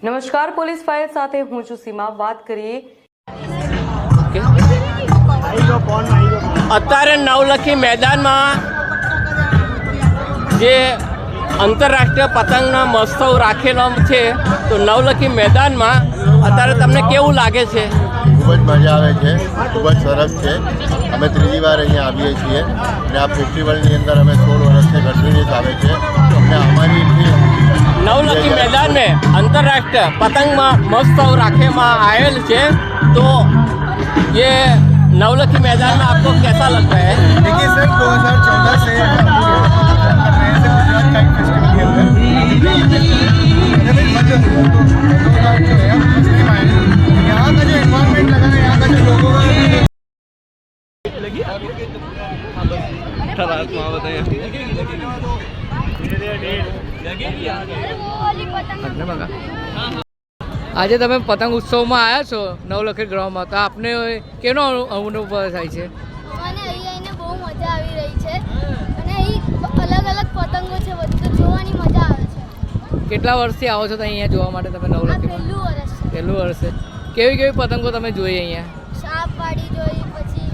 નમસ્કાર, police fire સાથે હું છું સીમા. વાત કરીએ અત્યારે નવલખી મેદાનમાં જે આંતરરાષ્ટ્રીય પતંગનો મહોત્સવ રાખેલો છે, તો નવલખી મેદાનમાં અત્યારે તમને કેવું લાગે છે? ખૂબ જ મજા આવે છે, ખૂબ જ સરસ છે. અમે ત્રીજી વાર અહીંયા આવીએ છીએ અને આ ફેસ્ટિવલની અંદર અમે 16 વર્ષથી કન્ટિન્યુઅસ આવે છે. અમને અમારી नवलखी मैदान में अंतर्राष्ट्रीय पतंग महोत्सव राखेમાં आयल છે, तो ये नवलखी मैदान में आपको कैसा लगता है? देखिए सर, 2014 से गुजरात काइट फेस्टिवल के अंदर यहाँ का जो एनवायरमेंट लगा है, यहाँ का जो लोगों का આજે તમે પતંગ ઉત્સવમાં આવ્યા છો નવલખી ગ્રાઉન્ડમાં, તો આપને કેનો અનુભવ થાય છે? મને અહીંયા બહુ મજા આવી રહી છે અને અહીં અલગ અલગ પતંગો છે, બધું જોવાની મજા આવે છે. કેટલા વર્ષથી આવો છો તો અહીંયા જોવા માટે તમે નવલખીમાં? પહેલું વર્ષ છે. કેવી કેવી પતંગો તમે જોઈ અહીંયા? શાર્પવાળી જોઈ, પછી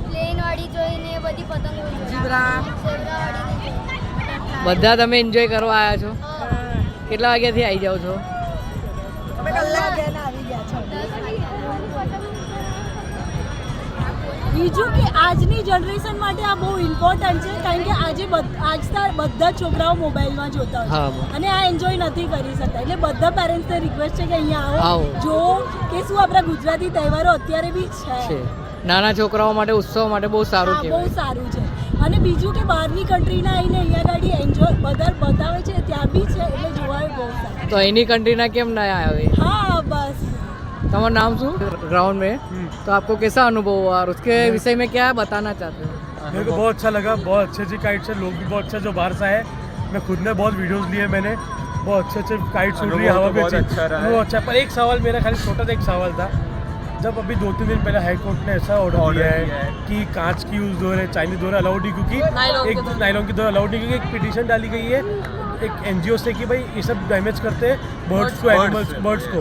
પ્લેનવાળી જોઈ ને બધી પતંગો જોઈ. ઝેબ્રાવાળી બધા તમે એન્જોય કરવા આવ્યા છો? કેટલા વાગ્યાથી આવી જાઓ છો? બીજું કે આજની જનરેશન માટે આ બહુ ઇમ્પોર્ટન્ટ છે, કારણ કે આજે બધા છોકરાઓ મોબાઈલમાં જોતા હોય અને આ એન્જોય નથી કરી શકતા. એટલે બધા પેરેન્ટ્સને રિક્વેસ્ટ છે કે અહીંયા આવો, જો કે શું આપણા ગુજરાતી તહેવારો અત્યારે બી છે. નાના છોકરાઓ માટે ઉત્સવ માટે બહુ સારું છે, બહુ સારું છે. અને બીજું કે બહારની કન્ટ્રીના આવીને અહીંયા ગાડી એન્જોય બધા બતાવે છે, ત્યાં બી છે, એટલે જોવાનું બહુ સારું. તો એની કન્ટ્રીના કેમ ના આવે? हाँ बस. તમારું નામ શું? ग्राउंड में तो आपको कैसा अनुभव हुआ और उसके विषय में क्या बताना चाहते हो? मेरे को बहुत अच्छा लगा, बहुत अच्छी अच्छी काइट्स है, लोग भी बहुत अच्छा जो बाहर से है. मैं खुद ने बहुत वीडियोस लिए, मैंने बहुत अच्छे अच्छे काइट्स उड़ रही है, हवा भी अच्छी, वो अच्छा. पर एक सवाल मेरा खाली छोटा सा एक सवाल था. जब अभी 2-3 दिन पहले हाई कोर्ट ने ऐसा ऑर्डर दिया है कि कांच की यूज़ हो रहे, चाइनीज डोर अलाउड नहीं, क्योंकि एक नायलॉन की डोर अलाउड नहीं, क्योंकि एक पिटीशन डाली गई है एक एनजीओ से कि भाई ये सब डैमेज करते हैं बर्ड्स को, एनिमल्स बर्ड्स को.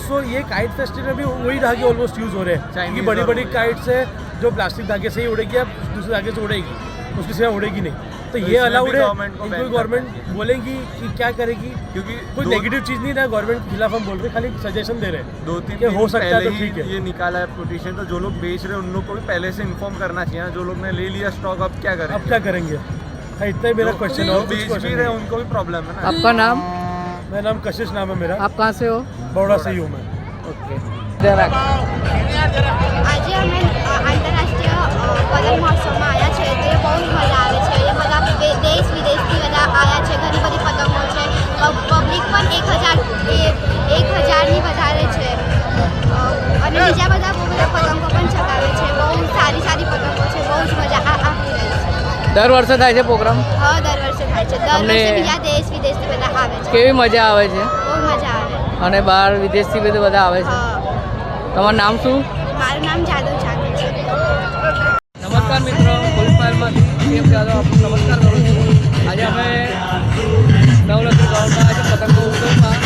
सो ये काइट फेस्टिवल में भी वही धागे ऑलमोस्ट यूज़ हो रहे हैं, क्योंकि बड़ी बड़ी काइट्स है जो प्लास्टिक धागे से ही उड़ेगी, अब दूसरे धागे से उड़ेगी, उसकी सिवा उड़ेगी नहीं. तो ये अलाउड है. इनको गवर्नमेंट बोलेंगी कि क्या करेगी, क्योंकि कोई नेगेटिव चीज़ नहीं है, गवर्नमेंट के खिलाफ हम बोल रहे, खाली सजेशन दे रहे हैं. 2-3 दिन हो सकता है तो ठीक है. ये निकाला है पिटीशन, तो जो लोग बेच रहे हैं उन लोग को भी पहले से इन्फॉर्म करना चाहिए. जो लोग ने ले लिया स्टॉक, अब क्या करें? अब क्या करेंगे? इतना ही मेरा क्वेश्चन है. बेच भी रहे उनको भी प्रॉब्लम है ना. आपका नाम? मेरा नाम कशिश नाम है मेरा. आप कहाँ से हो? बड़ौदा से ही हूँ मैं. ओके. આજે અમે આંતરરાષ્ટ્રીય પતંગ મહોત્સવમાં આવ્યા છે, તો એ બહુ જ મજા આવે છે. એ બધા દેશ વિદેશથી બધા આવ્યા છે, ઘણી બધી પતંગો છે. પબ્લિક પણ 1000ની વધારે છે અને બીજા બધા બહુ બધા પતંગો પણ ચગાવે છે. બહુ સારી સારી પતંગો છે, બહુ જ મજા આવી રહી છે. દર વર્ષે થાય છે પ્રોગ્રામ? હા, દર વર્ષે થાય છે. દર વર્ષે બીજા દેશ વિદેશથી બધા આવે છે. કેવી મજા આવે છે? બહુ મજા આવે. અને બહાર વિદેશથી બધા આવે છે. તમારું નામ શું? મારું નામ જાદવ ચાંદ છે. નમસ્કાર મિત્રો, પોલીસ ફાયરમાંથી પીએમ જાદવ આપનું નમસ્કાર કરું છું. આજે અમે નવલખી ગ્રાઉન્ડમાં આજે પતંગો ઉત્સવમાં